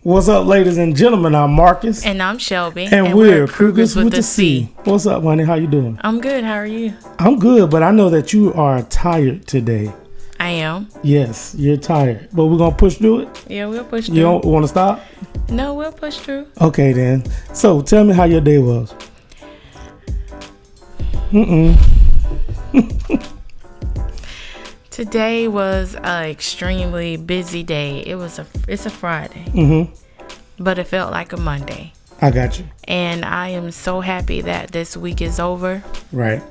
What's up, ladies and gentlemen? I'm Marcus. And I'm Shelby. And we're Crugers with the C. What's up, honey? How you doing? I'm good. How are you? I'm good, but I know that you are tired today. I am. Yes, you're tired. But we're going to push through it? Yeah, we'll push through. You don't want to stop? No, we'll push through. Okay, then. So, tell me how your day was. Today was an extremely busy day. It's a Friday. But it felt like a Monday. I got you. And I am so happy that this week is over. Right.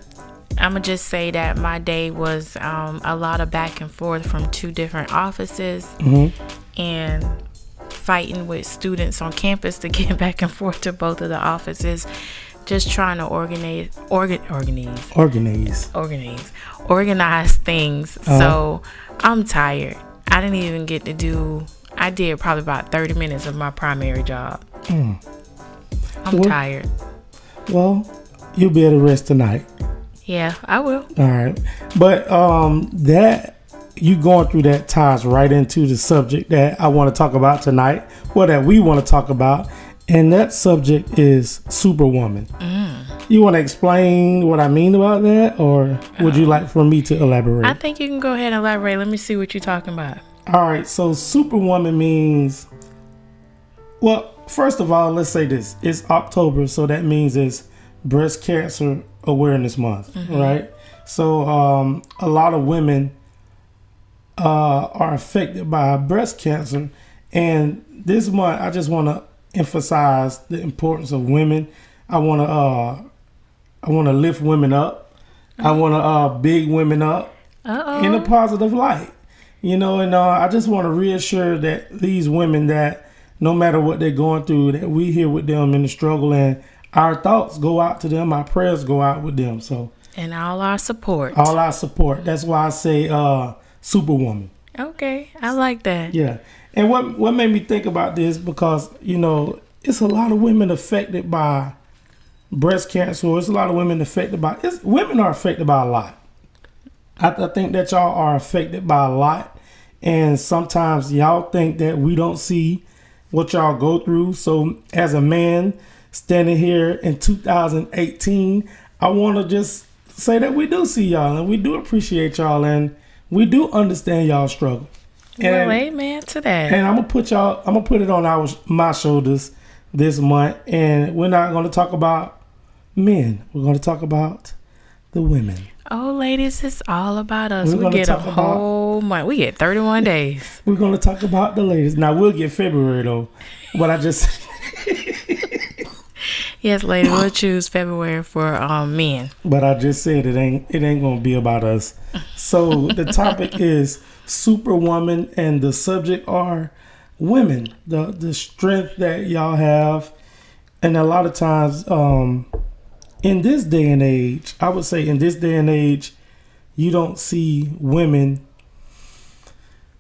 I'm going to just say that my day was a lot of back and forth from two different offices and fighting with students on campus to get back and forth to both of the offices. Just trying to organize things. So I'm tired. I didn't even get to I did probably about 30 minutes of my primary job. I'm tired. Well, you'll be able to rest tonight. Yeah, I will. All right. But that you going through that ties right into the subject that I want to talk about tonight, or that we want to talk about. And that subject is Superwoman. You want to explain what I mean about that, or would you like for me to elaborate? I think you can go ahead and elaborate. Let me see what you're talking about. All right. So Superwoman means, well, first of all, let's say this. It's October, so that means it's Breast Cancer Awareness Month, right? So a lot of women are affected by breast cancer. And this month, I just want to emphasize the importance of women. I want to lift women up. I want to big women up in a positive light. You know, and I just want to reassure that these women, that no matter what they're going through, that we here with them in the struggle, and our thoughts go out to them, our prayers go out with them. So, and all our support. That's why I say Superwoman. Okay, I like that. Yeah. And what made me think about this, because, you know, it's a lot of women affected by breast cancer. It's a lot of women affected by, women are affected by a lot. I think that y'all are affected by a lot. And sometimes y'all think that we don't see what y'all go through. So as a man standing here in 2018, I want to just say that we do see y'all, and we do appreciate y'all, and we do understand y'all struggle. Well, amen to that. And I'm gonna put it on my shoulders this month, and we're not gonna talk about men. We're gonna talk about the women. Oh, ladies, it's all about us. We get a whole month. We get 31 days. We're gonna talk about the ladies. Now we'll get February though, but I just yes, lady, we'll choose February for men. But I just said it ain't gonna be about us. So the topic is Superwoman, and the subject are women, the strength that y'all have. And a lot of times in this day and age, I would say in this day and age, you don't see women,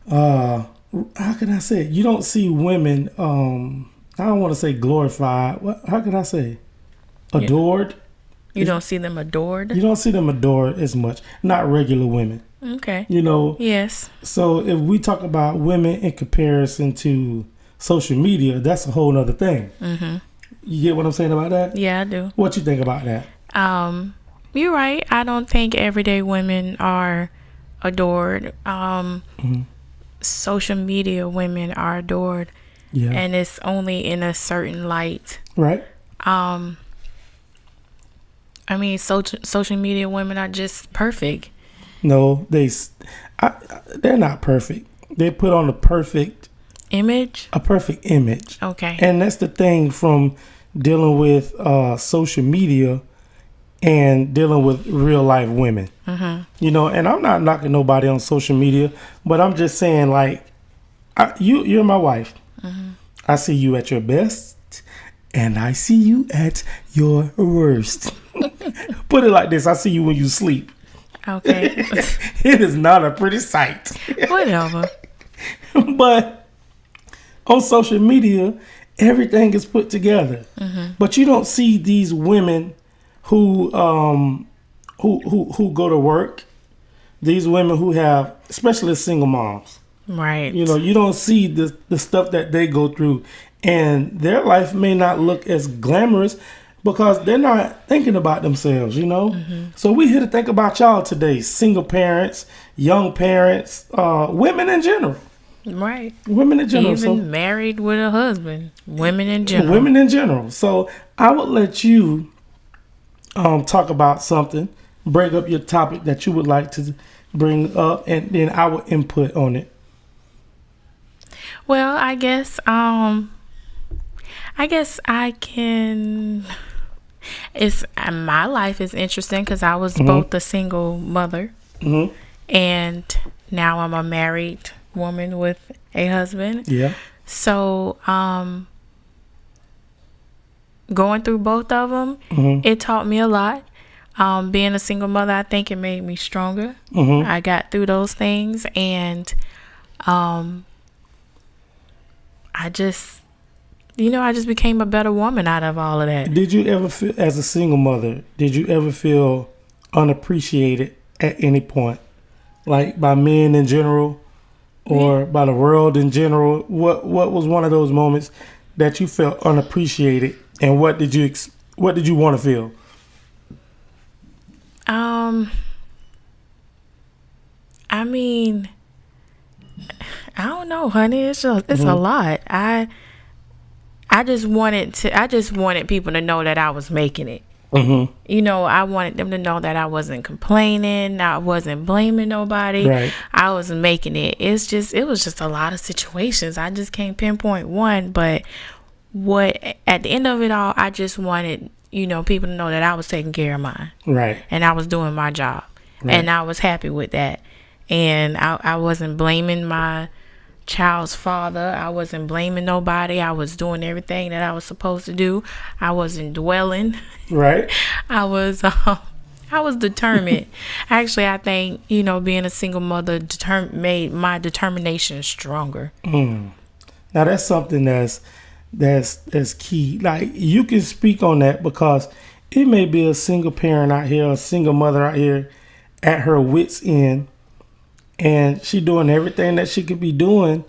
how can I say it? You don't see women, I don't want to say glorified. How can I say? Adored. You don't see them adored? You don't see them adored as much. Not regular women. Okay. You know? Yes. So if we talk about women in comparison to social media, that's a whole nother thing. You get what I'm saying about that? Yeah, I do. What you think about that? You're right. I don't think everyday women are adored. Social media women are adored. Yeah. And it's only in a certain light. Right. I mean, social media women are just perfect. No, they're not perfect. They put on a perfect image. A perfect image. Okay. And that's the thing from dealing with social media and dealing with real life women. You know, and I'm not knocking nobody on social media, but I'm just saying, like, you're my wife. I see you at your best, and I see you at your worst. Put it like this: I see you when you sleep. Okay. It is not a pretty sight. Whatever. But on social media, everything is put together. But you don't see these women who go to work. These women who have, especially single moms. Right. You know, you don't see the stuff that they go through, and their life may not look as glamorous because they're not thinking about themselves, you know. So we here to think about y'all today, single parents, young parents, women in general. Right. Women in general. Even married with a husband. Women in general. Women in general. So I would let you talk about something, bring up your topic that you would like to bring up, and then I will input on it. Well, I guess I can. It's my life is interesting because I was both a single mother, and now I'm a married woman with a husband. Yeah. So, going through both of them, it taught me a lot. Being a single mother, I think it made me stronger. I got through those things, and I just became a better woman out of all of that. Did you ever feel, as a single mother, did you ever feel unappreciated at any point? Like by men in general or by the world in general? What was one of those moments that you felt unappreciated, and what did you want to feel? I mean, I don't know, honey. It's a lot. I just wanted people to know that I was making it. You know, I wanted them to know that I wasn't complaining, I wasn't blaming nobody. Right. I was making it. It was just a lot of situations. I just can't pinpoint one, but at the end of it all, I just wanted, people to know that I was taking care of mine. Right. And I was doing my job. Right. And I was happy with that. And I wasn't blaming my child's father. I wasn't blaming nobody. I was doing everything that I was supposed to do. I wasn't dwelling. Right. I was determined. Actually, I think, being a single mother made my determination stronger. Now that's something that's key. Like, you can speak on that because it may be a single parent out here, a single mother out here at her wit's end, and she doing everything that she could be doing,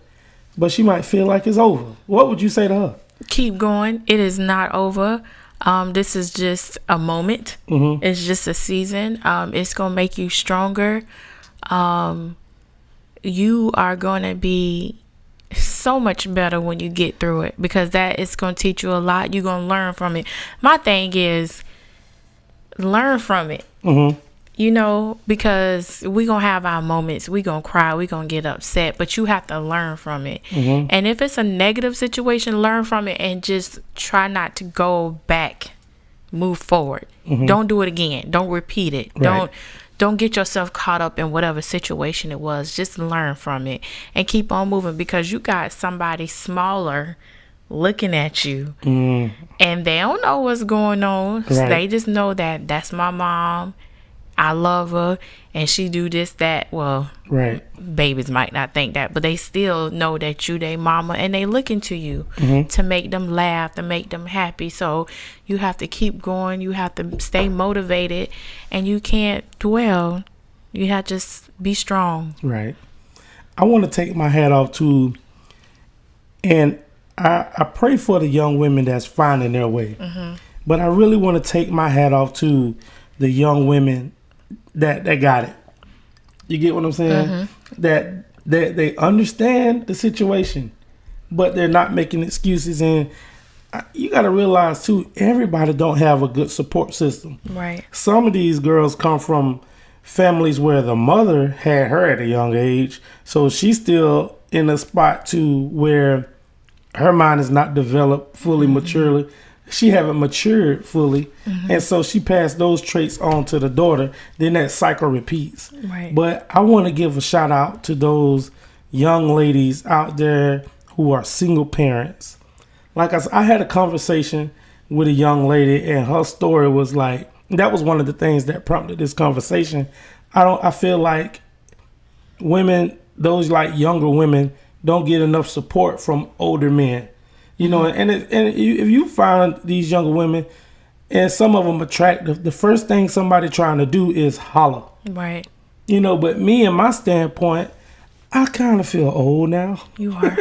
but she might feel like it's over. What would you say to her? Keep going. It is not over. This is just a moment. It's just a season. It's going to make you stronger. You are going to be so much better when you get through it, because that is going to teach you a lot. You're going to learn from it. My thing is learn from it. Because we going to have our moments. We going to cry. We going to get upset. But you have to learn from it. And if it's a negative situation, learn from it and just try not to go back. Move forward. Don't do it again. Don't repeat it. Right. Don't get yourself caught up in whatever situation it was. Just learn from it and keep on moving, because you got somebody smaller looking at you and they don't know what's going on. Right. They just know that that's my mom. I love her, and she do this, that. Well, right. Babies might not think that, but they still know that you they mama, and they looking to you to make them laugh, to make them happy. So you have to keep going. You have to stay motivated, and you can't dwell. You have to just be strong. Right. I want to take my hat off to, and I pray for the young women that's finding their way. But I really want to take my hat off to the young women that got it. You get what I'm saying? That they understand the situation, but they're not making excuses. And you got to realize too, everybody don't have a good support system. Right. Some of these girls come from families where the mother had her at a young age, so she's still in a spot too where her mind is not developed fully, maturely. She haven't matured fully, and so she passed those traits on to the daughter. Then that cycle repeats. Right. But I want to give a shout out to those young ladies out there who are single parents. Like I had a conversation with a young lady, and her story was like, that was one of the things that prompted this conversation. I feel like women, those like younger women, don't get enough support from older men. And if you find these younger women, and some of them attractive, the first thing somebody trying to do is holler. Right. But me and my standpoint, I kind of feel old now. You are.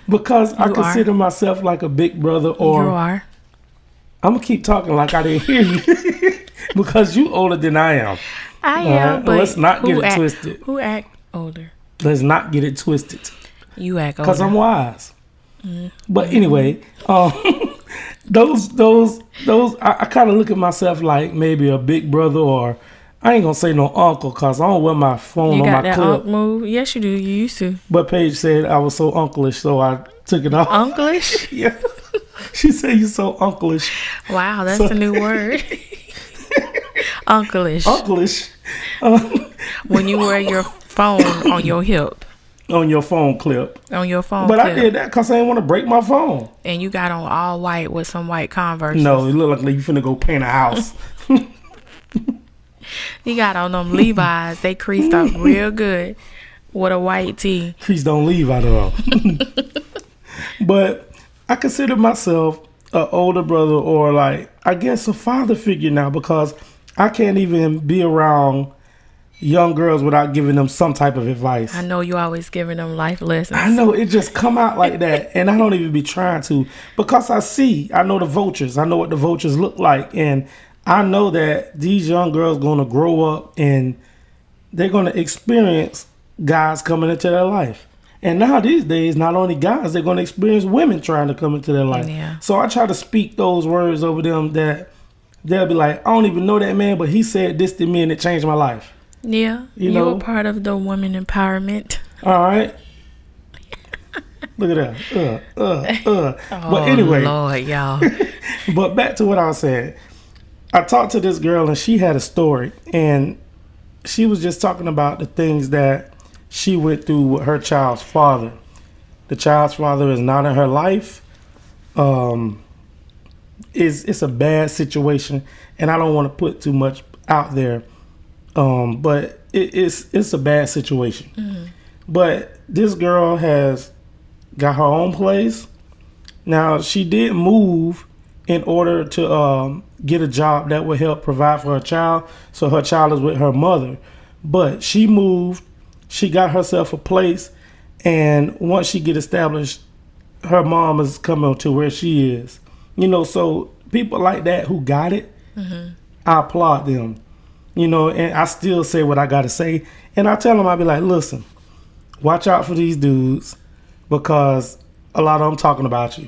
Because I You consider myself like a big brother, or You are. I'm gonna keep talking like I didn't hear you because you older than I am. I am, right? but Let's not get who it twisted. Who act older? Let's not get it twisted. You act older. Because I'm wise. But anyway, those I kind of look at myself like maybe a big brother, or I ain't gonna say no uncle because I don't wear my phone You on got my that clip. unk move? Yes, you do. You used to. But Paige said I was so uncleish, so I took it off. Uncleish? Yeah. She said you so uncleish. Wow, that's a new word. Uncleish. Uncleish. When you wear your phone on your hip. On your phone clip. On your phone But clip. I did that because I didn't want to break my phone. And you got on all white with some white Converse. No, it looked like you finna go paint a house. You got on them Levi's. They creased up real good with a white tee. Please don't leave out of all. But I consider myself an older brother, or like, I guess a father figure now, because I can't even be around young girls without giving them some type of advice. I know you always giving them life lessons. I know it just come out like that, and I don't even be trying to, because I know the vultures. I know what the vultures look like, and I know that these young girls gonna grow up and they're gonna experience guys coming into their life. And now these days, not only guys, they're gonna experience women trying to come into their life. Yeah. So I try to speak those words over them that they'll be like, I don't even know that man, but he said this to me and it changed my life. Yeah, You you're know? a part of the women empowerment. All right. Look at that. Oh, But anyway, Lord, y'all. but back to what I was saying. I talked to this girl and she had a story, and she was just talking about the things that she went through with her child's father. The child's father is not in her life. It's a bad situation, and I don't want to put too much out there. But it's a bad situation. Mm-hmm. But this girl has got her own place. Now, she did move in order to get a job that would help provide for her child. So her child is with her mother. But she moved, she got herself a place, and once she get established, her mom is coming to where she is. You know, so people like that who got it, mm-hmm. I applaud them. You know, and I still say what I got to say. And I tell them, I be like, listen, watch out for these dudes, because a lot of them talking about you.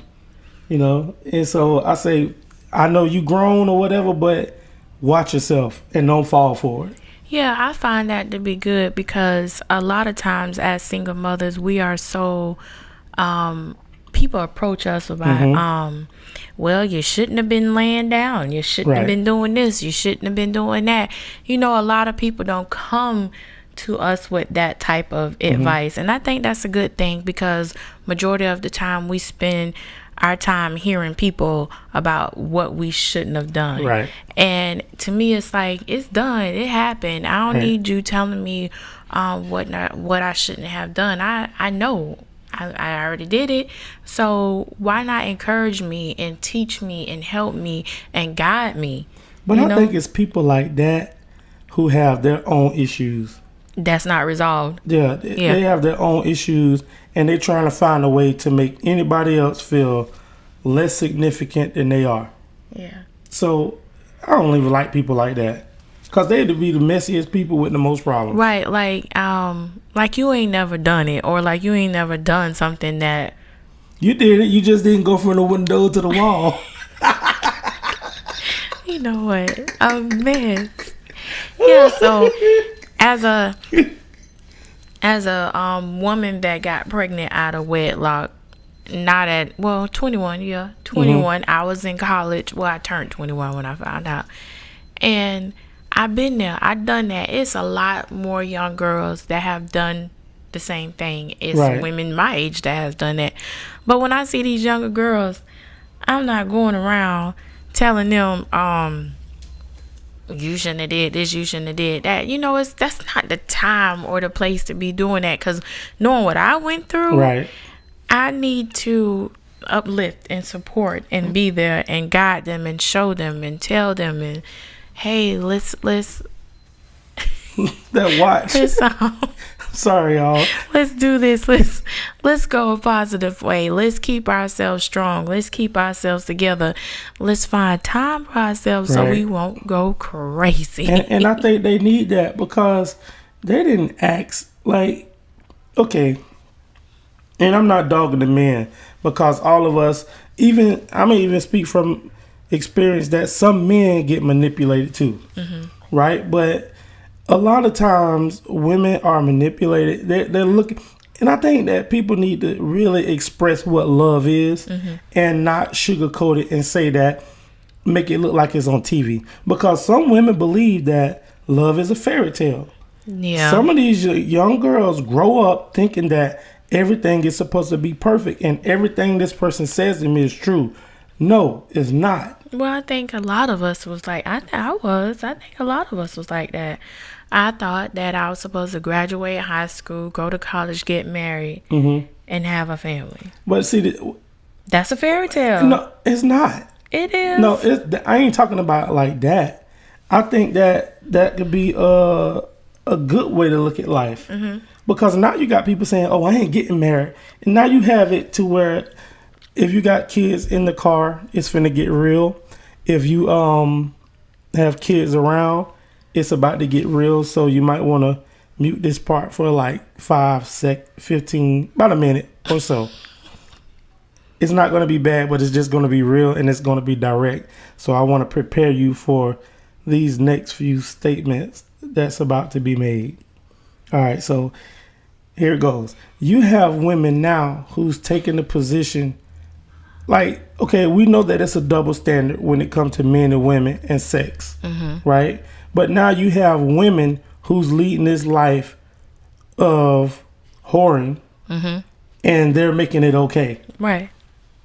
You know, and so I say, I know you grown or whatever, but watch yourself and don't fall for it. Yeah, I find that to be good, because a lot of times as single mothers, we are so, people approach us about, mm-hmm. Well, you shouldn't have been laying down. You shouldn't have been doing this. You shouldn't have been doing that. You know, a lot of people don't come to us with that type of advice. Mm-hmm. And I think that's a good thing, because majority of the time we spend our time hearing people about what we shouldn't have done. Right. And to me, it's like, it's done. It happened. I don't need you telling me what I shouldn't have done. I know. I already did it. So why not encourage me and teach me and help me and guide me? But I think it's people like that who have their own issues. That's not resolved. Yeah, they have their own issues, and they're trying to find a way to make anybody else feel less significant than they are. Yeah. So I don't even like people like that, because they'd be the messiest people with the most problems. Right, like you ain't never done it, or like you ain't never done something that you did it. You just didn't go from the window to the wall. You know what? Oh man. Yeah. So as a woman that got pregnant out of wedlock, not at 21. Yeah, 21. Mm-hmm. I was in college. Well, I turned 21 when I found out, and I've been there. I've done that. It's a lot more young girls that have done the same thing. It's women my age that has done that. But when I see these younger girls, I'm not going around telling them, you shouldn't have did this, you shouldn't have did that. You know, that's not the time or the place to be doing that, because knowing what I went through, I need to uplift and support and be there and guide them and show them and tell them, and hey, let's that watch. Sorry, y'all. Let's do this. Let's go a positive way. Let's keep ourselves strong. Let's keep ourselves together. Let's find time for ourselves so we won't go crazy. And I think they need that because they didn't ask, like, okay, and I'm not dogging the men because all of us, I may even speak from experience that some men get manipulated too, right? But a lot of times women are manipulated. They're looking, and I think that people need to really express what love is and not sugarcoat it and say that, make it look like it's on TV. Because some women believe that love is a fairy tale. Yeah. Some of these young girls grow up thinking that everything is supposed to be perfect and everything this person says to me is true. No, it's not. Well, I think a lot of us was like, I think a lot of us was like that. I thought that I was supposed to graduate high school, go to college, get married, and have a family. But see, that's a fairy tale. No, it's not. It is. No, I ain't talking about like that. I think that could be a good way to look at life. Because now you got people saying, oh, I ain't getting married. And now you have it to where if you got kids in the car, it's finna get real. If you have kids around, it's about to get real. So you might want to mute this part for like 15, about a minute or so. It's not going to be bad, but it's just going to be real and it's going to be direct. So I want to prepare you for these next few statements that's about to be made. All right, so here it goes. You have women now who's taking the position, like, okay, we know that it's a double standard when it comes to men and women and sex, right? But now you have women who's leading this life of whoring, and they're making it okay. Right.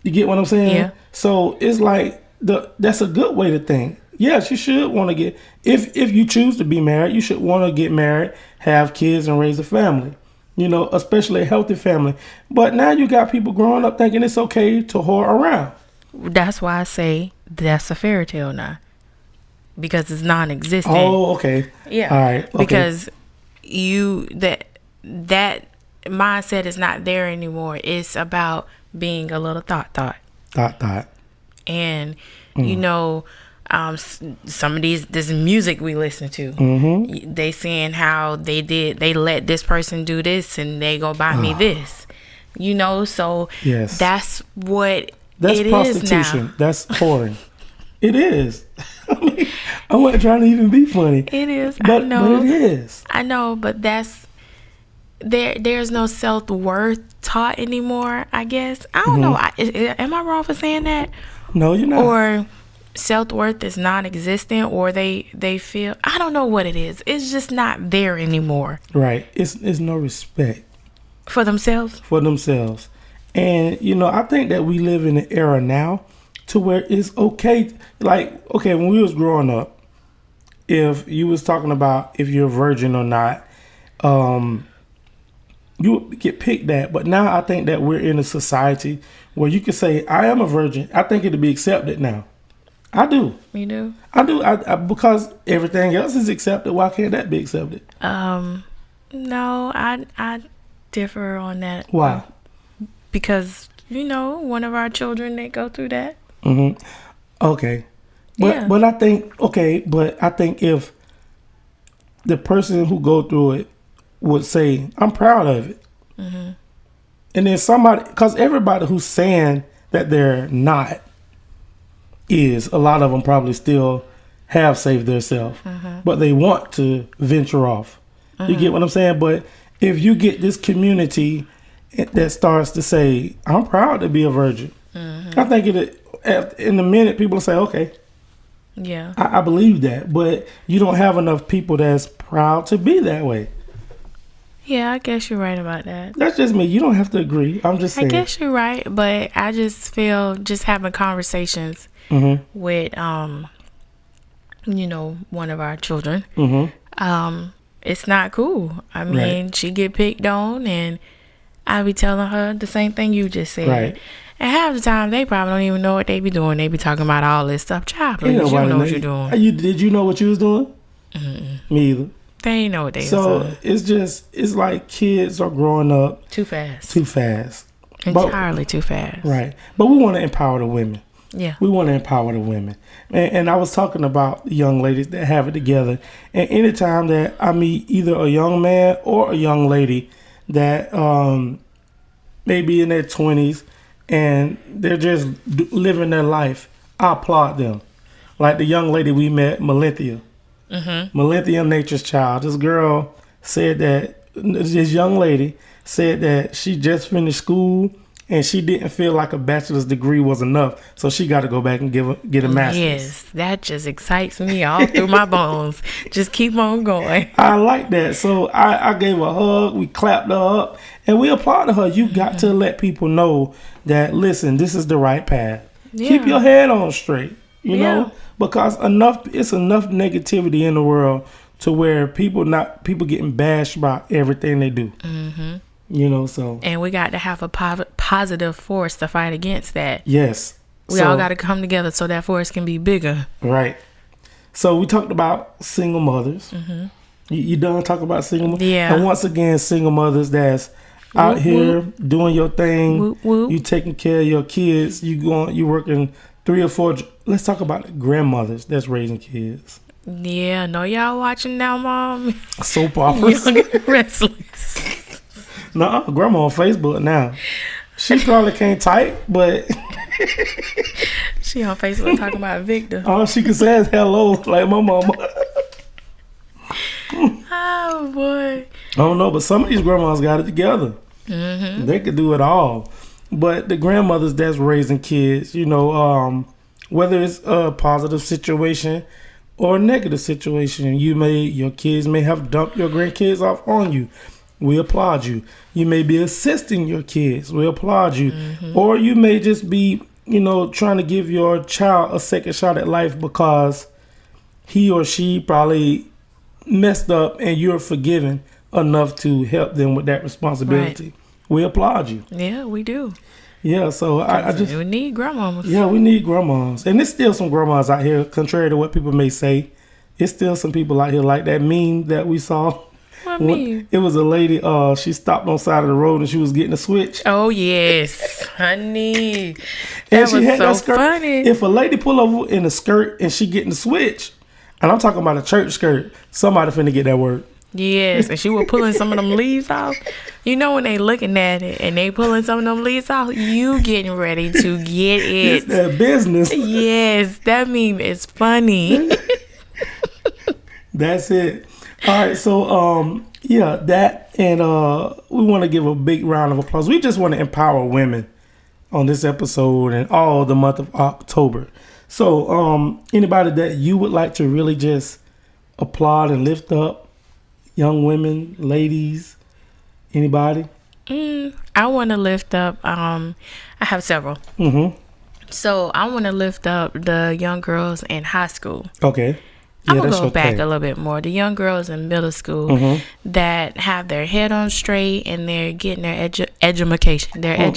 You get what I'm saying? Yeah. So it's like that's a good way to think. Yes, you should want to get, if you choose to be married, you should want to get married, have kids, and raise a family. You know, especially a healthy family. But now you got people growing up thinking it's okay to whore around. That's why I say that's a fairy tale now. Because it's non-existent. Oh, okay. Yeah. All right. Okay. Because that mindset is not there anymore. It's about being a little thought. And, you know, some of this music we listen to, they saying how they let this person do this and they go buy me this, you know. So yes, that's what that's it prostitution is now. That's whoring. It is. I mean, I'm not trying to even be funny. It is. But, I know. But it is. I know, but that's there's no self-worth taught anymore, I guess. I don't know. Am I wrong for saying that? No, you're not. Or self-worth is non-existent, or they feel, I don't know what it is. It's just not there anymore. Right. It's no respect for themselves. And you know, I think that we live in an era now to where it's okay. Like, okay, when we was growing up, if you was talking about if you're a virgin or not, you would get picked at. But now I think that we're in a society where you can say, I am a virgin. I think it'll be accepted now. I do. You do? I do. I because everything else is accepted. Why can't that be accepted? No, I differ on that. Why? Because, you know, one of our children, they go through that. Okay. But I think if the person who go through it would say, I'm proud of it. And then somebody, because everybody who's saying that they're not, a lot of them probably still have saved themselves, but they want to venture off. You get what I'm saying? But if you get this community that starts to say, I'm proud to be a virgin, I think in a minute people say, okay, yeah, I believe that. But you don't have enough people that's proud to be that way. Yeah, I guess you're right about that. That's just me. You don't have to agree. I'm just saying. I guess you're right, but I just feel just having conversations with, you know, one of our children, it's not cool. I mean, she get picked on, and I be telling her the same thing you just said. Right. And half the time, they probably don't even know what they be doing. They be talking about all this stuff. Child, please, you don't know what you're doing. Did you know what you was doing? Me either. They ain't know what they So was it's like kids are growing up too fast. too fast. Entirely too fast. Right. But we want to empower the women. Yeah. We want to empower the women. And I was talking about young ladies that have it together. And anytime that I meet either a young man or a young lady that may be in their 20s and they're just living their life, I applaud them. Like the young lady we met, Melinthia. Melinthia, Nature's Child. This girl said that, this young lady said that she just finished school and she didn't feel like a bachelor's degree was enough, so she got to go back and get a master's. Yes, that just excites me all through my bones. Just keep on going. I like that. So I gave her a hug. We clapped her up and we applauded her. You got to let people know that, listen, this is the right path. Yeah. Keep your head on straight, you know, because it's enough negativity in the world to where people getting bashed about everything they do. You know, so. And we got to have a positive force to fight against that. Yes. We all got to come together so that force can be bigger. Right. So we talked about single mothers. You done talking about single mothers? Yeah. And once again, single mothers that's out here doing your thing. Whoop, whoop. You taking care of your kids. You working 3 or 4. Let's talk about the grandmothers that's raising kids. Yeah, know y'all watching now, Mom? Soap operas. Young and Restless. No, grandma on Facebook now. She probably can't type, but She on Facebook talking about Victor. all she can say is hello, like my mama. Oh boy. I don't know, but some of these grandmas got it together. They could do it all. But the grandmothers that's raising kids, you know, whether it's a positive situation or a negative situation, your kids may have dumped your grandkids off on you. We applaud you. You may be assisting your kids. We applaud you. Or you may just be, you know, trying to give your child a second shot at life because he or she probably messed up and you're forgiven enough to help them with that responsibility. Right. We applaud you. Yeah, we do. Yeah, so I just... We need grandmamas. Yeah, we need grandmas. And there's still some grandmas out here, contrary to what people may say. It's still some people out here like that meme that we saw. What meme? It was a lady, she stopped on the side of the road and she was getting a switch. Oh, yes. Honey. And That she was had so that skirt. funny. If a lady pull over in a skirt and she getting the switch, and I'm talking about a church skirt, somebody finna get that word. Yes, and she was pulling some of them leaves off. You know when they looking at it and they pulling some of them leaves off, you getting ready to get It's it. that business. Yes, that meme is funny. That's it. All right, so yeah, that, and we want to give a big round of applause. We just want to empower women on this episode and all the month of October. So anybody that you would like to really just applaud and lift up, young women, ladies, anybody? I want to lift up, I have several. So I want to lift up the young girls in high school. Okay. I'm going to go back a little bit more. The young girls in middle school that have their head on straight and they're getting their education. They're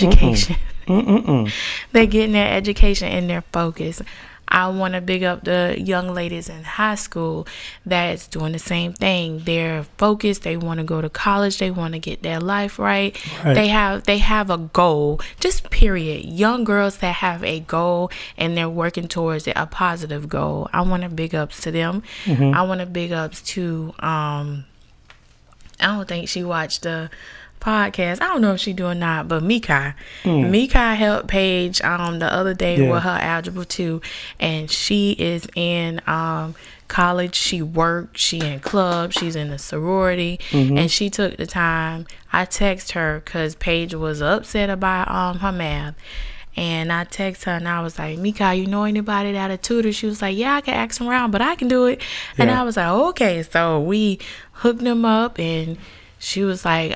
getting their education and their focus. I want to big up the young ladies in high school that's doing the same thing. They're focused. They want to go to college. They want to get their life right. They have a goal, just period. Young girls that have a goal and they're working towards it, a positive goal. I want to big ups to them. I want to big ups to, I don't think she watched the podcast. I don't know if she do or not, but Mika helped Paige the other day with her algebra 2, and she is in college. She worked, she in clubs, she's in a sorority, and she took the time. I text her because Paige was upset about her math, and I text her and I was like, Mika, you know anybody that a tutor? She was like, yeah, I can ask them around, but I can do it. And I was like, okay. So we hooked them up, and she was like,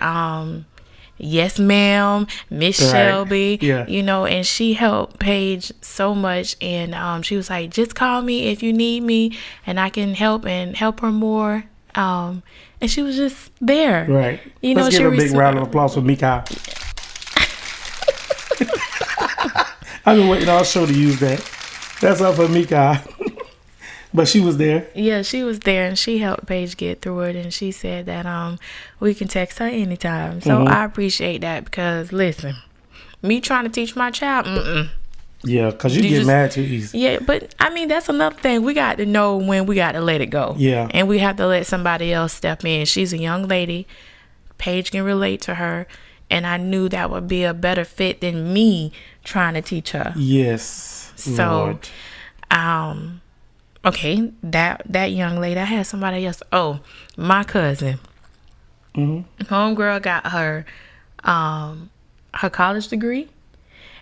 yes, ma'am, Miss Shelby, you know, and she helped Paige so much. And she was like, just call me if you need me and I can help her more. And she was just there. Right. You Let's give a big round of applause for Mika. I've been waiting all show to use that. That's up for Mika. But she was there. Yeah, she was there, and she helped Paige get through it, and she said that we can text her anytime. So I appreciate that, because listen, me trying to teach my child, Yeah, because you get mad too easy. Yeah, but I mean, that's another thing. We got to know when we got to let it go. Yeah. And we have to let somebody else step in. She's a young lady. Paige can relate to her. And I knew that would be a better fit than me trying to teach her. Yes. So, Lord. Okay, that young lady. I had somebody else. Oh, my cousin. Homegirl got her college degree.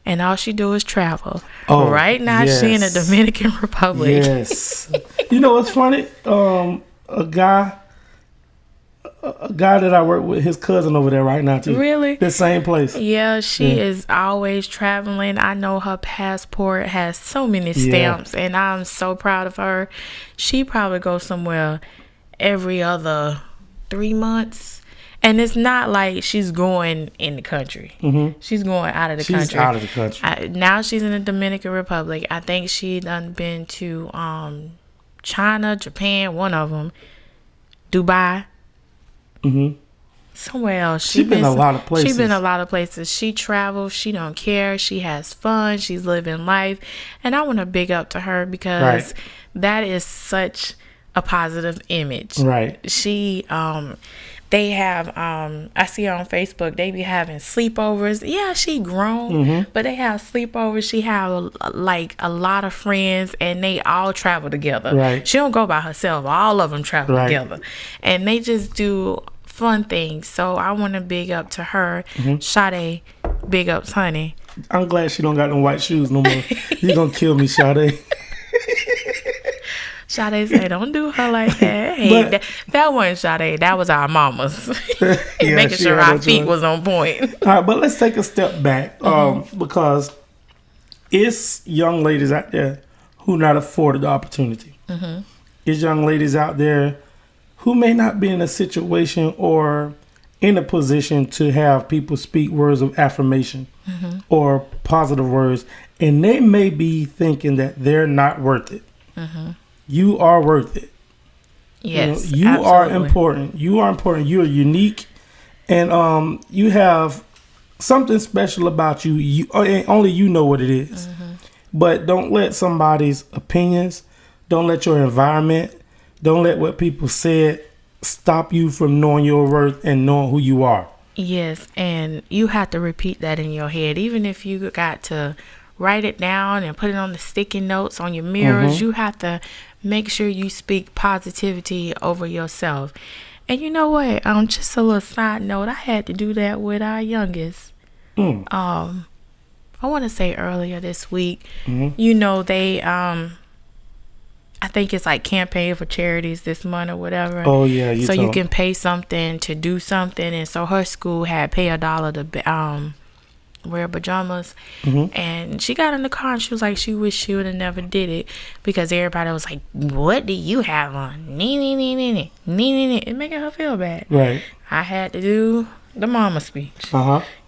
And all she do is travel. Oh, right now, yes. she in the Dominican Republic. Yes. You know what's funny? A guy that I work with, his cousin over there right now too. Really? The same place. Yeah, she is always traveling. I know her passport has so many stamps, and I'm so proud of her. She probably goes somewhere every other 3 months. And it's not like she's going in the country. She's going out of the country. She's out of the country. Now she's in the Dominican Republic. I think she done been to China, Japan, one of them, Dubai, somewhere else. She's been a lot of places. She's been a lot of places. She travels. She don't care. She has fun. She's living life. And I want to big up to her, because that is such a positive image. Right. She they have I see her on Facebook, they be having sleepovers. Yeah, she grown, but they have sleepovers. She have like a lot of friends, and they all travel together. Right. She don't go by herself. All of them travel together, and they just do fun things. So I want to big up to her. Sade, big ups, honey. I'm glad she don't got no white shoes no more. You gonna kill me, Sade. Sade say, don't do her like that. Hey, that wasn't Sade. That was our mamas. Making sure our feet was on point. All right, but let's take a step back, because it's young ladies out there who not afforded the opportunity. It's young ladies out there who may not be in a situation or in a position to have people speak words of affirmation or positive words, and they may be thinking that they're not worth it. You are worth it. Yes, you are important. You are important. You are unique, and you have something special about you. Only you know what it is. But don't let somebody's opinions, don't let your environment, don't let what people said stop you from knowing your worth and knowing who you are. Yes, and you have to repeat that in your head, even if you got to write it down and put it on the sticky notes on your mirrors. You have to make sure you speak positivity over yourself. And you know what? Just a little side note, I had to do that with our youngest. I want to say earlier this week, you know, they I think it's like campaign for charities this month or whatever. Oh yeah, so you can pay something to do something, and so her school had pay $1 to wear pajamas, and she got in the car and she was like, she wished she would have never did it, because everybody was like, what do you have on? It making her feel bad. Right. I had to do the mama speech.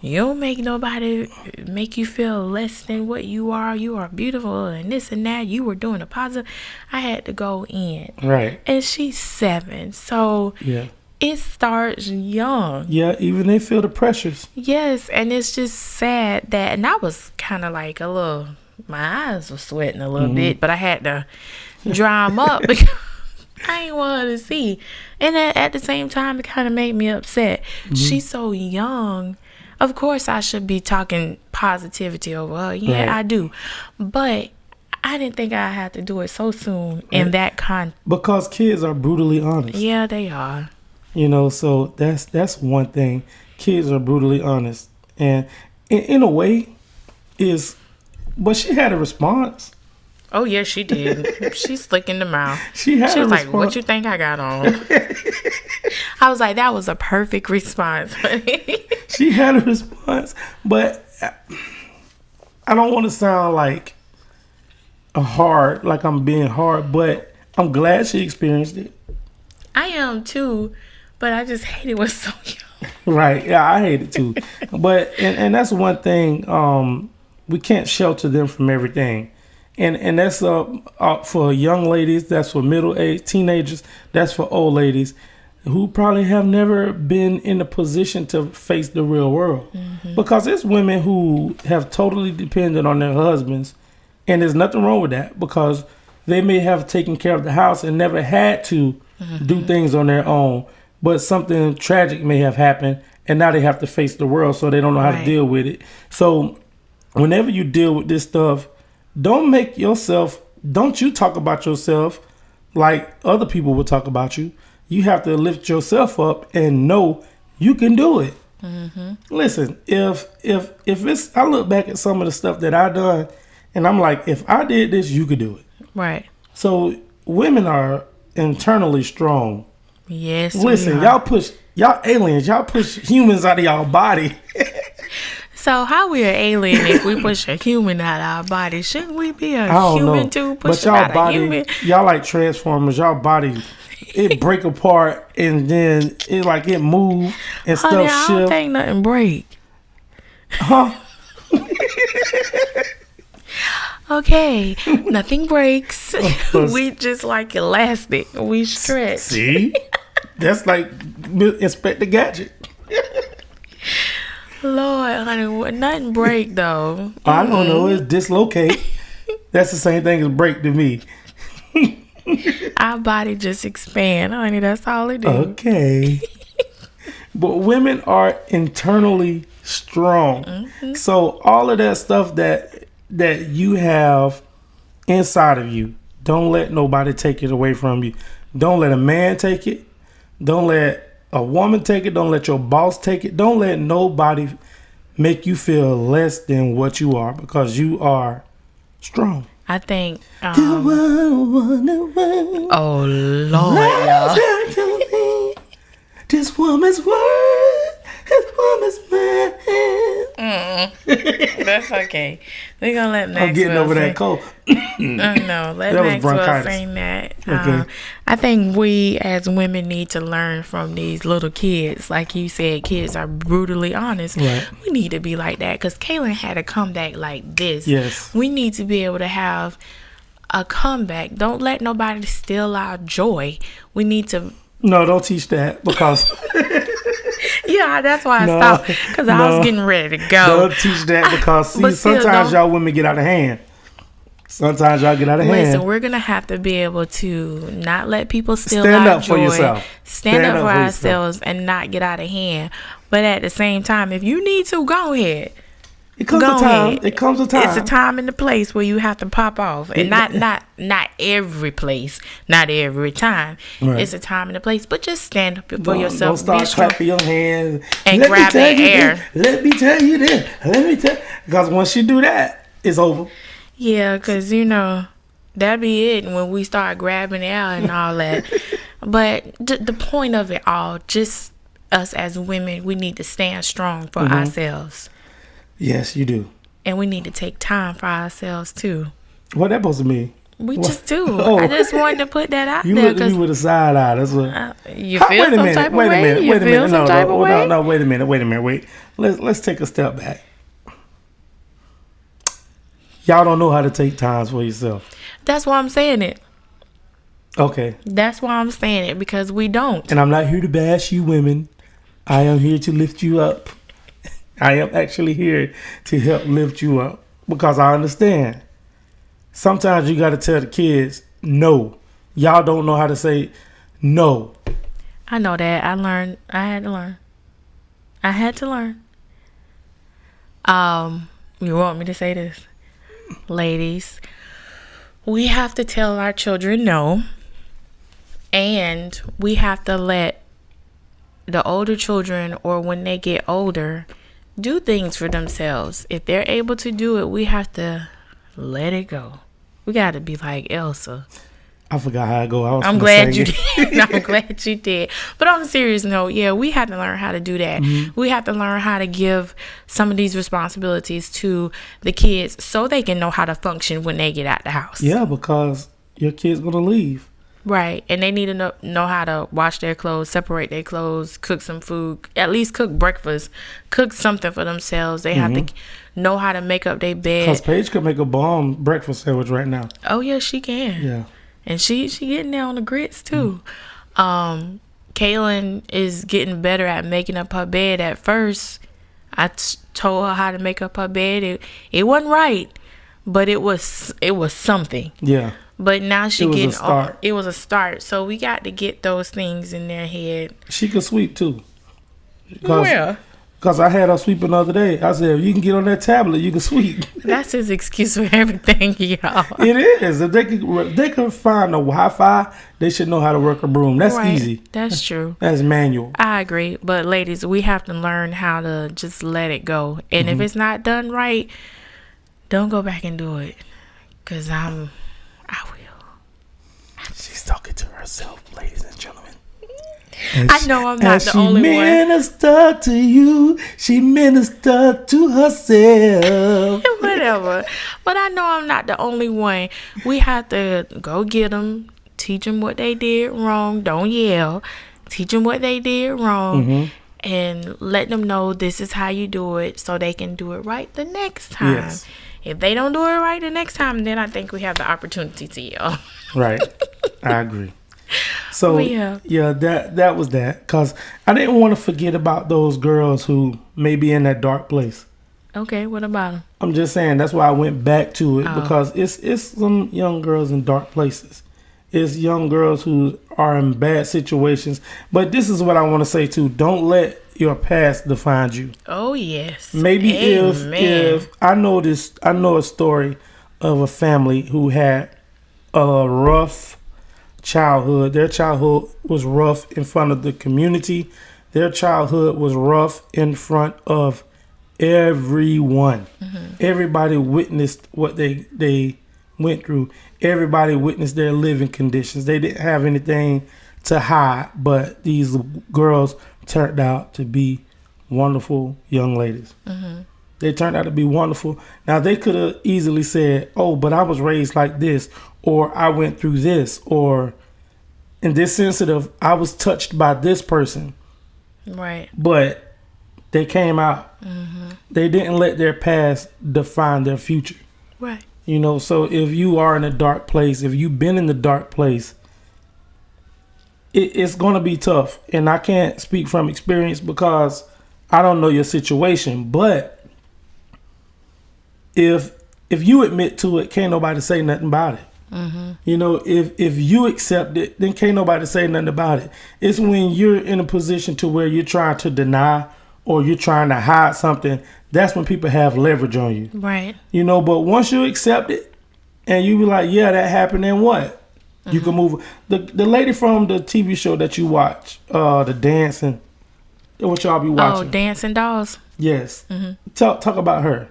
You don't make nobody make you feel less than what you are. You are beautiful and this and that. You were doing a positive. I had to go in. Right. And she's 7, so yeah. It starts young. Yeah, even they feel the pressures. Yes, and it's just sad that, and I was kind of like a little, my eyes were sweating a little bit, but I had to dry them up because I ain't want her to see. And at the same time, it kind of made me upset. She's so young. Of course, I should be talking positivity over her. Yeah, right. I do. But I didn't think I had to do it so soon in that because kids are brutally honest. Yeah, they are. You know, so that's one thing. Kids are brutally honest, and in a way, but she had a response. Oh yeah, she did. She's slick in the mouth. She was like, "What you think I got on?" I was like, "That was a perfect response." She had a response, but I don't want to sound like like I'm being hard, but I'm glad she experienced it. I am too. But I just hate it was so young. Right. Yeah, I hate it too. But and that's one thing. We can't shelter them from everything. And that's for young ladies, that's for middle age teenagers, that's for old ladies who probably have never been in a position to face the real world. Because it's women who have totally depended on their husbands, and there's nothing wrong with that, because they may have taken care of the house and never had to do things on their own, but something tragic may have happened and now they have to face the world, so they don't know how to deal with it. So whenever you deal with this stuff, don't you talk about yourself like other people will talk about you. You have to lift yourself up and know you can do it. Listen, if it's, I look back at some of the stuff that I done, and I'm like, if I did this, you could do it. Right. So women are internally strong. Yes. Listen, y'all aliens, y'all push humans out of y'all body. So how we an alien if we push a human out of our body? Shouldn't we be a human too? Pushing out a human? Y'all like Transformers. Y'all body, it break apart and then it move and Honey, stuff I shift. don't think nothing break. Huh? Okay, nothing breaks. We just like elastic. We stretch. See? That's like Inspector Gadget. Lord, honey, nothing break though. I don't know. It's dislocate. That's the same thing as break to me. Our body just expand, honey. That's all it do. Okay. But women are internally strong. So all of that stuff that you have inside of you, don't let nobody take it away from you. Don't let a man take it. Don't let a woman take it. Don't let your boss take it. Don't let nobody make you feel less than what you are, because you are strong. I think. Oh Lord, y'all. This woman's worth. This woman's man. That's okay. We're gonna let Maxwell. I'm getting over that cold. No, let Maxwell sing that. Okay. I think we as women need to learn from these little kids. Like you said, kids are brutally honest. Right. We need to be like that, because Kaylin had a comeback like this. Yes. We need to be able to have a comeback. Don't let nobody steal our joy. We need to. No, don't teach that, because. Yeah, that's why I stopped, because I was getting ready to go. Don't teach that, because sometimes y'all women get out of hand. Sometimes y'all get out of hand. Listen, we're going to have to be able to not let people steal Stand our up joy. for yourself. Stand up for ourselves and not get out of hand. But at the same time, if you need to, go ahead. It comes a time. It comes a time. It's a time and a place where you have to pop off, and not every place, not every time. Right. It's a time and a place, but just stand up for yourself. Don't start clapping your hands and grab the air. Let me tell you this. Because once you do that, it's over. Yeah, because that'd be it when we start grabbing air and all that. But the point of it all, just us as women, we need to stand strong for ourselves. Yes, you do. And we need to take time for ourselves too. What that supposed to mean? We just do. I just wanted to put that out there. You look at me with a side eye. That's what. You feel some type of way? Wait a minute. No, wait a minute. Wait. Let's take a step back. Y'all don't know how to take times for yourself. That's why I'm saying it. Okay. That's why I'm saying it, because we don't. And I'm not here to bash you women. I am here to lift you up. I am actually here to help lift you up, because I understand. Sometimes you got to tell the kids, no. Y'all don't know how to say no. I know that. I had to learn. You want me to say this? Ladies, we have to tell our children no. And we have to let the older children, or when they get older, do things for themselves. If they're able to do it, we have to let it go. We got to be like Elsa. I forgot how I go. I'm glad you did. I'm glad you did. But on a serious note, yeah, we have to learn how to do that. We have to learn how to give some of these responsibilities to the kids so they can know how to function when they get out the house. Yeah, because your kid's going to leave. Right. And they need to know how to wash their clothes, separate their clothes, cook some food, at least cook breakfast, cook something for themselves. They have to know how to make up their bed. Because Paige could make a bomb breakfast sandwich right now. Oh, yeah, she can. Yeah. And she getting there on the grits, too. Kaylin is getting better at making up her bed. At first, I told her how to make up her bed. It wasn't right, but it was something. Yeah. But now she was a getting start. It was a start. So we got to get those things in their head. She could sweep too. Where? Because I had her sweeping the other day. I said, if you can get on that tablet, you can sweep. That's his excuse for everything, y'all. It is. If they can find the Wi-Fi, they should know how to work a broom. That's Right. easy. That's true. That's manual. I agree. But ladies, we have to learn how to just let it go. And if it's not done right, don't go back and do it. Because I will. She's talking to herself, ladies and gentlemen. I know I'm not the only one. She ministered to you. She ministered to herself. Whatever. But I know I'm not the only one. We have to go get them, teach them what they did wrong. Don't yell. Teach them what they did wrong. And let them know this is how you do it so they can do it right the next time. Yes. If they don't do it right the next time, then I think we have the opportunity to yell. Right. I agree. So, Yeah. that was that. Because I didn't want to forget about those girls who may be in that dark place. Okay, what about them? I'm just saying, that's why I went back to it. Because it's some young girls in dark places. It's young girls who are in bad situations. But this is what I want to say, too. Don't let your past define you. Oh, yes. Maybe Amen. if I know a story of a family who had a rough childhood. Their childhood was rough in front of the community. Their childhood was rough in front of everyone. Everybody witnessed what they went through. Everybody witnessed their living conditions. They didn't have anything to hide, but these girls turned out to be wonderful young ladies. They turned out to be wonderful. Now, they could have easily said, oh, but I was raised like this, or I went through this, or in this sensitive, I was touched by this person. Right. But they came out. They didn't let their past define their future. Right. You know, so if you are in a dark place, if you've been in the dark place, it's going to be tough. And I can't speak from experience because I don't know your situation. But if you admit to it, can't nobody say nothing about it. You know, if you accept it, then can't nobody say nothing about it. It's when you're in a position to where you're trying to deny or you're trying to hide something, that's when people have leverage on you. Right. You know, but once you accept it and you be like, yeah, that happened, then what? You can move. The lady from the TV show that you watch, the dancing, what y'all be watching? Oh, Dancing Dolls. Yes. Talk about her,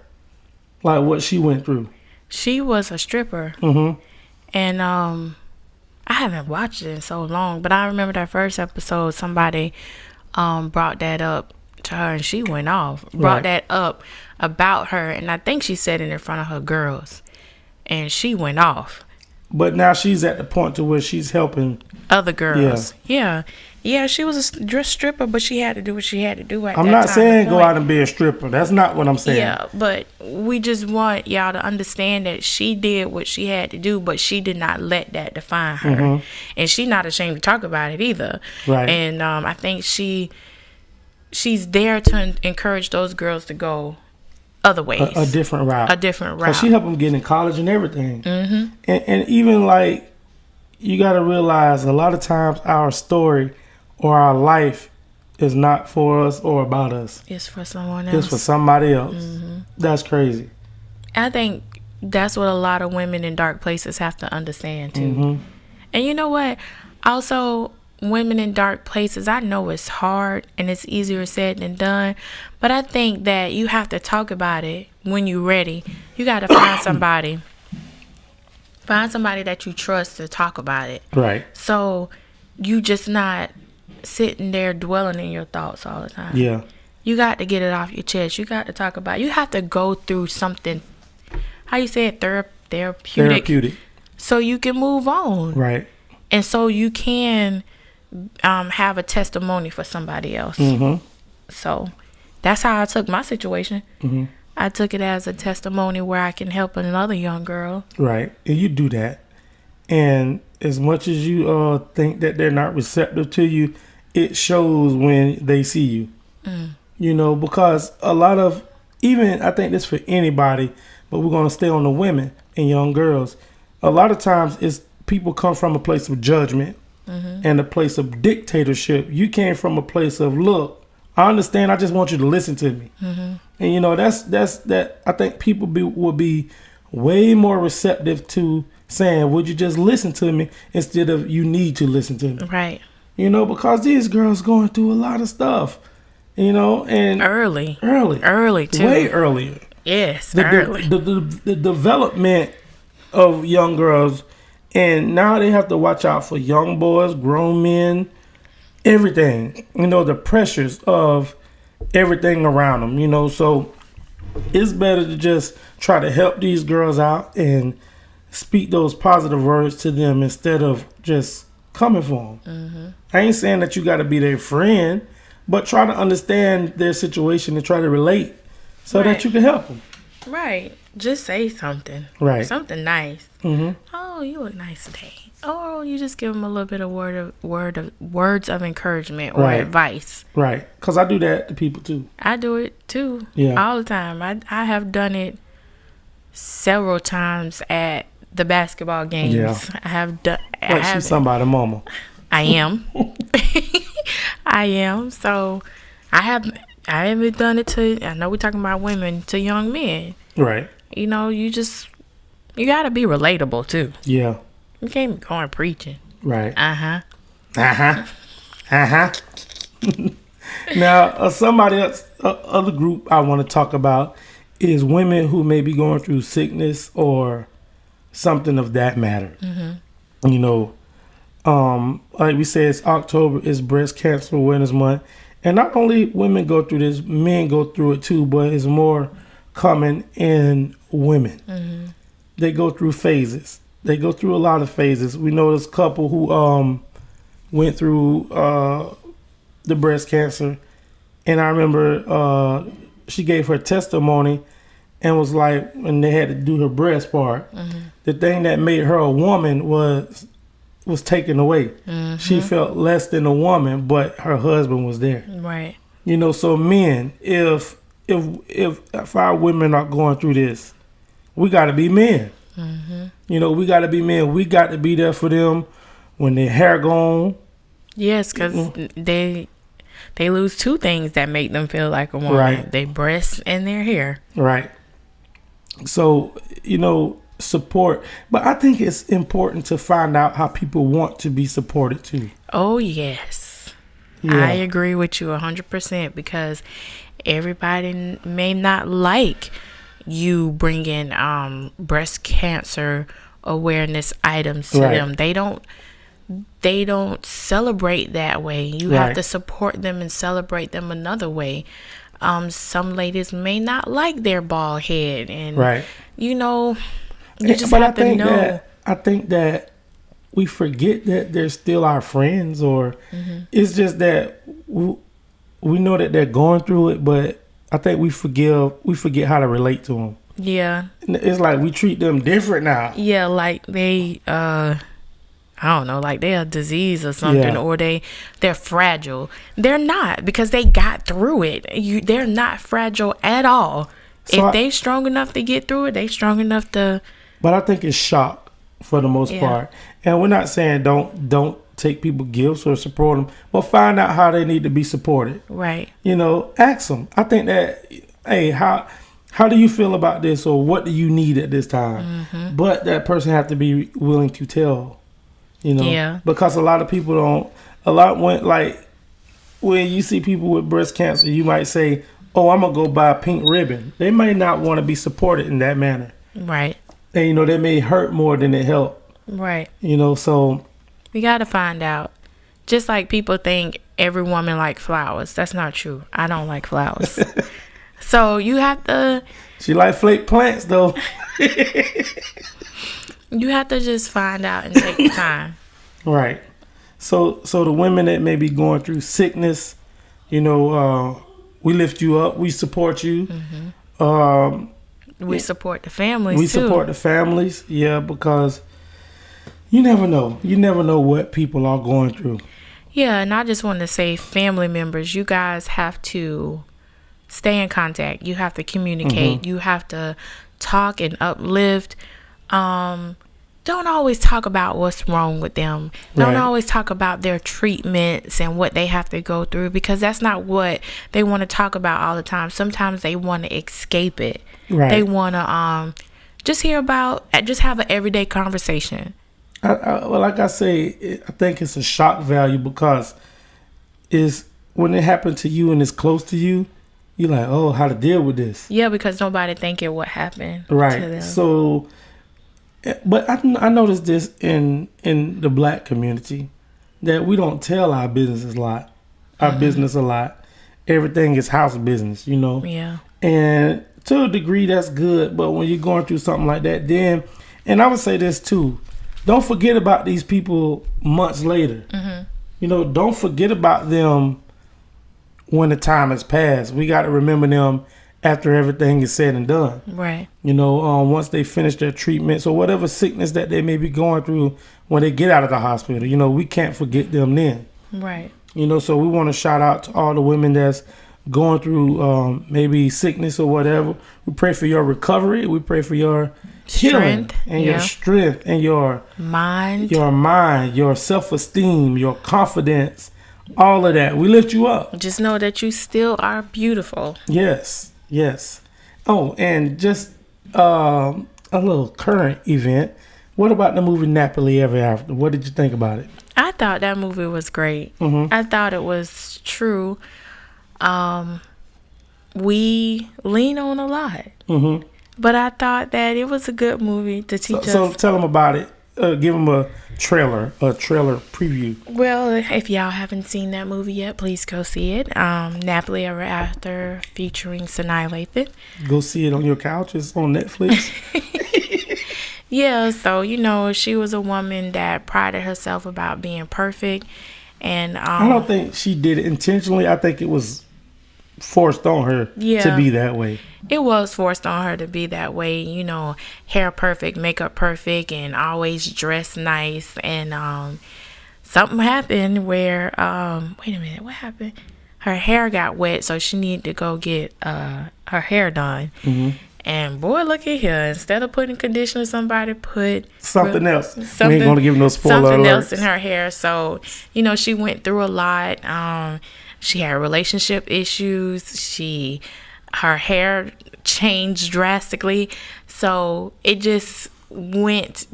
like what she went through. She was a stripper. And I haven't watched it in so long, but I remember that first episode, somebody brought that up to her and she went off. Brought that up about her, and I think she said it in front of her girls, and she went off. But now she's at the point to where she's helping other girls. Yeah, she was a stripper, but she had to do what she had to do at I'm that not time saying go out and be a stripper. That's not what I'm saying. Yeah, but we just want y'all to understand that she did what she had to do, but she did not let that define her. And she's not ashamed to talk about it either. Right. And I think she's there to encourage those girls to go other ways. A different route. Because she helped them get in college and everything. And even like, you got to realize a lot of times our story or our life is not for us or about us. It's for someone else. It's for somebody else. That's crazy. I think that's what a lot of women in dark places have to understand too. And you know what? Also, women in dark places, I know it's hard and it's easier said than done, but I think that you have to talk about it when you're ready. You got to find somebody. Find somebody that you trust to talk about it. Right. So you just not sitting there dwelling in your thoughts all the time. Yeah. You got to get it off your chest. You got to talk about it. You have to go through something, how you say it, therapeutic. Therapeutic. So you can move on. Right. And so you can have a testimony for somebody else. So that's how I took my situation. I took it as a testimony where I can help another young girl. Right. And you do that. And as much as you think that they're not receptive to you, it shows when they see you. You know, because a lot of, even I think this for anybody, but we're going to stay on the women and young girls. A lot of times it's people come from a place of judgment and a place of dictatorship. You came from a place of, look, I understand. I just want you to listen to me. And you know, that's I think people would be way more receptive to saying, would you just listen to me instead of you need to listen to me. Right. You know, because these girls going through a lot of stuff. You know, and early too. Way earlier. Yes, early. The development of young girls, and now they have to watch out for young boys, grown men, everything. You know, the pressures of everything around them. You know, so it's better to just try to help these girls out and speak those positive words to them instead of just coming for them. I ain't saying that you got to be their friend, but try to understand their situation and try to relate so that you can help them. Right. Just say something. Right. Something nice. Oh, you look nice today. Or you just give them a little bit of words of encouragement or advice. Right. Because I do that to people too. I do it too. Yeah. All the time. I have done it several times at the basketball games. Yeah. I have done. Like she's somebody's mama. I am. I am. So I haven't done it to, I know we're talking about women, to young men. Right. You know, you got to be relatable too. Yeah. You can't be going preaching. Right. Now, somebody else, other group I want to talk about is women who may be going through sickness or something of that matter. You know, like we said, it's October, it's Breast Cancer Awareness Month. And not only women go through this, men go through it too, but it's more common in women. They go through phases. They go through a lot of phases. We know this couple who went through the breast cancer. And I remember she gave her testimony and was like, when they had to do her breast part, the thing that made her a woman was taken away. She felt less than a woman, but her husband was there. Right. You know, so men, if our women are going through this, we got to be men. You know, we got to be men. We got to be there for them when their hair gone. Yes, because they lose two things that make them feel like a woman. Right. Their breasts and their hair. Right. So, you know, support. But I think it's important to find out how people want to be supported too. Oh, yes. Yeah. I agree with you 100% because everybody may not like you bringing breast cancer awareness items to them. They don't celebrate that way. You have to support them and celebrate them another way. Some ladies may not like their bald head, and you know, you just have to know. I think that we forget that they're still our friends, or it's just that we know that they're going through it, but I think we forget how to relate to them. Yeah, it's like we treat them different now. Yeah, like they I don't know, like they're a disease or something, or they're fragile. They're not, because they got through it. They're not fragile at all. So if they strong enough to get through it, they strong enough to. But I think it's shock for the most part. And we're not saying don't take people gifts or support them, but find out how they need to be supported. Right. You know, ask them. I think that, hey, how do you feel about this, or what do you need at this time? But that person have to be willing to tell. You know, because a lot of people don't. When you see people with breast cancer, you might say, "Oh, I'm gonna go buy a pink ribbon." They may not want to be supported in that manner, right? And you know, they may hurt more than it help, right? You know, so we got to find out. Just like people think every woman like flowers, that's not true. I don't like flowers, so you have to. She like flake plants, though. You have to just find out and take the time. Right. So the women that may be going through sickness, we lift you up. We support you. We support the families, We too. support the families, yeah, because you never know. You never know what people are going through. Yeah, and I just want to say, family members, you guys have to stay in contact. You have to communicate. You have to talk and uplift. Don't always talk about what's wrong with them. Don't always talk about their treatments and what they have to go through, because that's not what they want to talk about all the time. Sometimes they want to escape it. Right. They want to just have an everyday conversation. Well, like I say, I think it's a shock value because when it happened to you and it's close to you, you're like, oh, how to deal with this. Yeah, because nobody thinking what happened right. to them. So, but I noticed this in the black community, that we don't tell our business a lot. Everything is house business, Yeah. And to a degree, that's good. But when you're going through something like that, then, and I would say this too, don't forget about these people months later. Don't forget about them when the time has passed. We got to remember them after everything is said and done. Right. Once they finish their treatments or whatever sickness that they may be going through when they get out of the hospital, we can't forget them then. Right. So we want to shout out to all the women that's going through maybe sickness or whatever. We pray for your recovery. We pray for your healing and your strength and your mind, your self-esteem, your confidence, all of that. We lift you up. Just know that you still are beautiful. Yes. Oh, and just a little current event. What about the movie Napoli Ever After? What did you think about it? I thought that movie was great. I thought it was true. We lean on a lot. But I thought that it was a good movie to teach us. So tell them about it. Give them a trailer preview. Well, if y'all haven't seen that movie yet, please go see it. Napoli Ever After, featuring Sanaa Lathan. Go see it on your couch. It's on Netflix. Yeah, so, she was a woman that prided herself about being perfect. And I don't think she did it intentionally. I think it was forced on her to be that way. It was forced on her to be that way, hair perfect, makeup perfect, and always dress nice. And something happened where wait a minute, what happened? Her hair got wet, so she needed to go get her hair done. And boy, look at here. Instead of putting conditioner, somebody put something else. We ain't gonna give no spoiler something alerts. else in her hair. So, she went through a lot. She had relationship issues. Her hair changed drastically. So it just went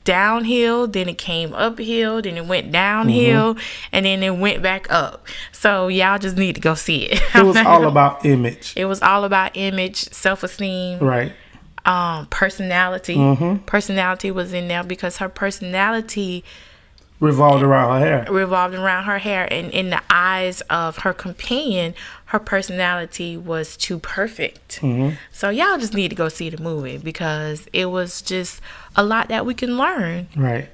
downhill, then it came uphill, then it went downhill, and then it went back up. So y'all just need to go see it. It was all about image. It was all about image, self-esteem, right? Personality. Personality was in there because her personality revolved around her hair. And in the eyes of her companion, her personality was too perfect. So y'all just need to go see the movie because it was just a lot that we can learn. Right.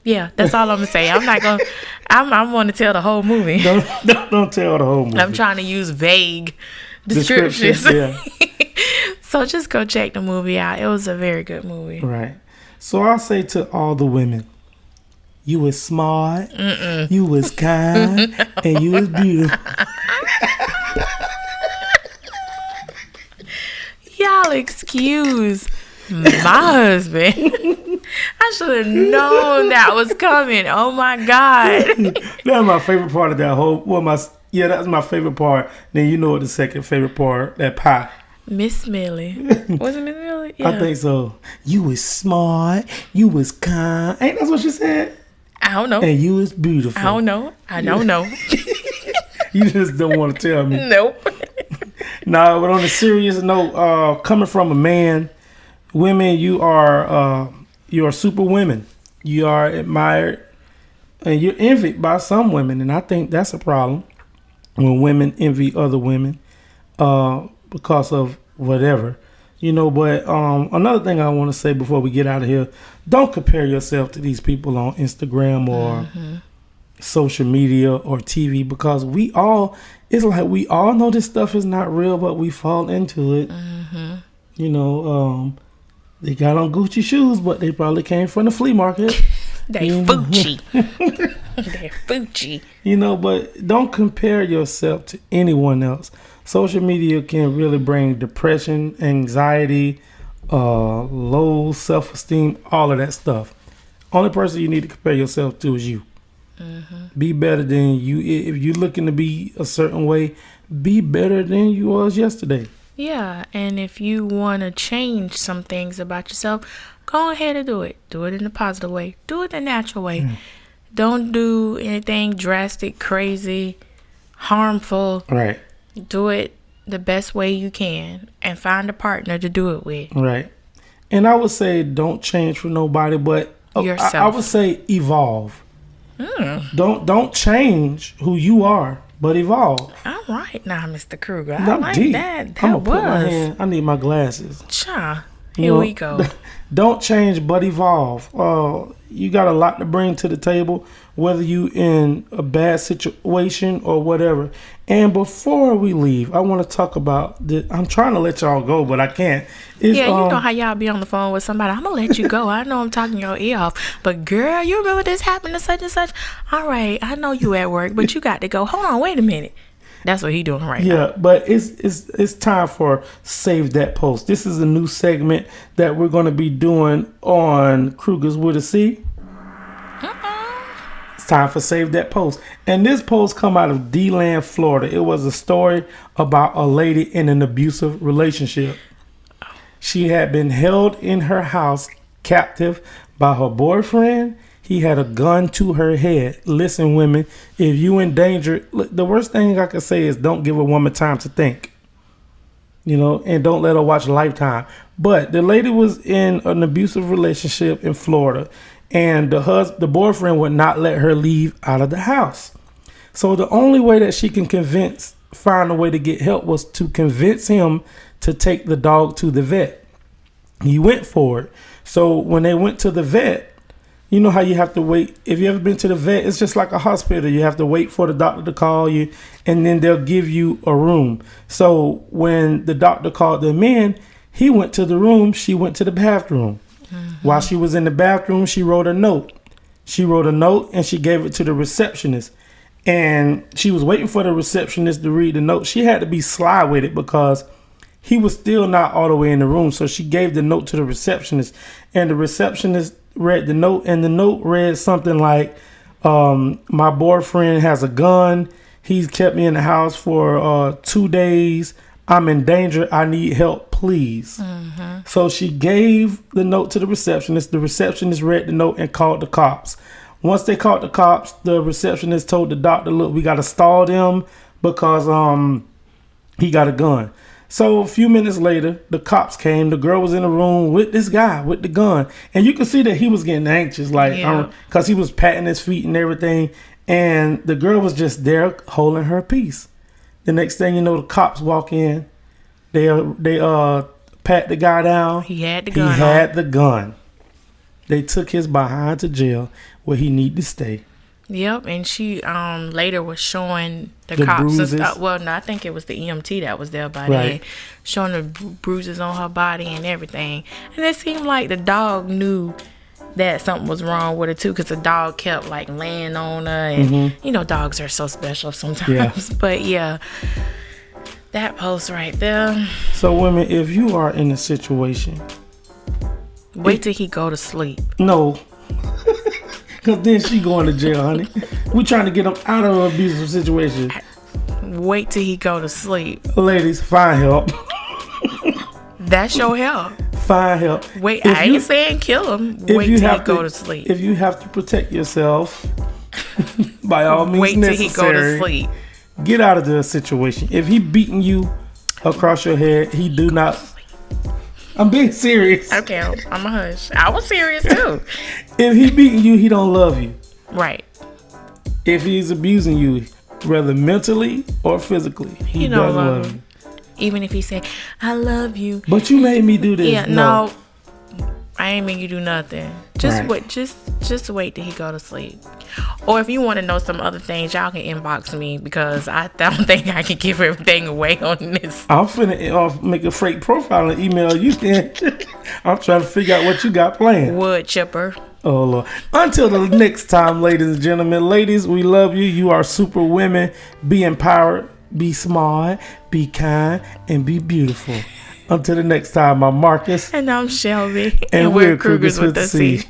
Yeah, that's all I'm gonna say. I'm not gonna. I'm going to tell the whole movie. Don't tell the whole movie. I'm trying to use vague descriptions. Yeah. So just go check the movie out. It was a very good movie. Right. So I'll say to all the women, you was smart, you was kind, and you was beautiful. Y'all excuse my husband. I should have known that was coming. Oh my God. That's my favorite part of that whole, that's my favorite part. Then what the second favorite part, that pie. Miss Millie. Was it Miss Millie? Yeah. I think so. You was smart, you was kind. Ain't that what she said? I don't know. And you was beautiful. I don't know. You just don't want to tell me. Nope. No, but on a serious note, coming from a man, women, you are super women. You are admired and you're envied by some women. And I think that's a problem when women envy other women because of whatever. You know, but another thing I want to say before we get out of here, don't compare yourself to these people on Instagram or social media or TV, because it's like we all know this stuff is not real, but we fall into it. You know, they got on Gucci shoes, but they probably came from the flea market. They Fucci. They're Fucci. You know, but don't compare yourself to anyone else. Social media can really bring depression, anxiety, low self-esteem, all of that stuff. Only person you need to compare yourself to is you. Be better than you. If you're looking to be a certain way, be better than you was yesterday. Yeah, and if you want to change some things about yourself, go ahead and do it. Do it in a positive way. Do it the natural way. Don't do anything drastic, crazy, harmful. Right. Do it the best way you can and find a partner to do it with. Right. And I would say don't change for nobody, but Yourself. I would say evolve. Don't change who you are, but evolve. All right now, Mr. Kruger. I I'm like deep. that. That I'm gonna put my was. hand. I need my glasses. Cha. You Here know, we go. Don't change, but evolve. You got a lot to bring to the table, whether you in a bad situation or whatever. And before we leave, I want to talk about this. I'm trying to let y'all go, but I can't. Yeah, you know how y'all be on the phone with somebody. I'm gonna let you go. I know I'm talking your ear off, but girl, you remember this happened to such and such? All right, I know you at work, but you got to go. Hold on, wait a minute. That's what he doing right now. Yeah, but it's time for Save That Post. This is a new segment that we're going to be doing on Kruger's with a C. It's time for Save That Post. And this post come out of D-Land, Florida. It was a story about a lady in an abusive relationship. She had been held in her house captive by her boyfriend. He had a gun to her head. Listen, women, if you in danger, look, the worst thing I could say is don't give a woman time to think. You know, and don't let her watch Lifetime. But the lady was in an abusive relationship in Florida, and the boyfriend would not let her leave out of the house. So the only way that she can find a way to get help was to convince him to take the dog to the vet. He went for it. So when they went to the vet, you know how you have to wait. If you ever been to the vet, it's just like a hospital. You have to wait for the doctor to call you, and then they'll give you a room. So when the doctor called them in, he went to the room. She went to the bathroom. While she was in the bathroom, she wrote a note. She wrote a note, and she gave it to the receptionist. And she was waiting for the receptionist to read the note. She had to be sly with it because he was still not all the way in the room. So she gave the note to the receptionist, and the receptionist read the note, and the note read something like, my boyfriend has a gun. He's kept me in the house for 2 days. I'm in danger. I need help, please. So she gave the note to the receptionist. The receptionist read the note and called the cops. Once they called the cops, the receptionist told the doctor, look, we got to stall them because he got a gun. So a few minutes later, the cops came. The girl was in the room with this guy with the gun. And you could see that he was getting anxious, like, because he was patting his feet and everything. And the girl was just there holding her peace. The next thing you know, the cops walk in. They pat the guy down. He had the gun. He had the gun. They took his behind to jail where he needed to stay. Yep, and she later was showing the cops. Bruises. Well, no, I think it was the EMT that was there by Right. then, showing the bruises on her body and everything. And it seemed like the dog knew that something was wrong with her too, because the dog kept like laying on her, and you know, dogs are so special sometimes. But yeah, that post right there. So women, if you are in a situation, wait till he go to sleep. No. Because then she going to jail, honey. We trying to get him out of an abusive situation. Wait till he go to sleep. Ladies, find help. That's your help. Find help. Wait, I ain't saying kill him. Wait till he go to sleep. If you have to protect yourself, by all means wait till necessary, he go to sleep. Get out of the situation. If he beating you across your head, he do not. I'm being serious. Okay, I'm a hush. I was serious too. If he beating you, he don't love you. Right. If he's abusing you, whether mentally or physically, he doesn't love you. Even if he say, I love you. But you made me do this. Yeah, no. I ain't make you do nothing. Just Right. wait. Just wait till he go to sleep. Or if you want to know some other things, y'all can inbox me because I don't think I can give everything away on this. I'm finna make a fake profile and email you. Then I'm trying to figure out what you got planned. Wood chipper. Oh Lord. Until the next time, ladies and gentlemen. Ladies, we love you. You are super women. Be empowered. Be smart. Be kind. And be beautiful. Until the next time, I'm Marcus. And I'm Shelby. And we're Crugers with the C.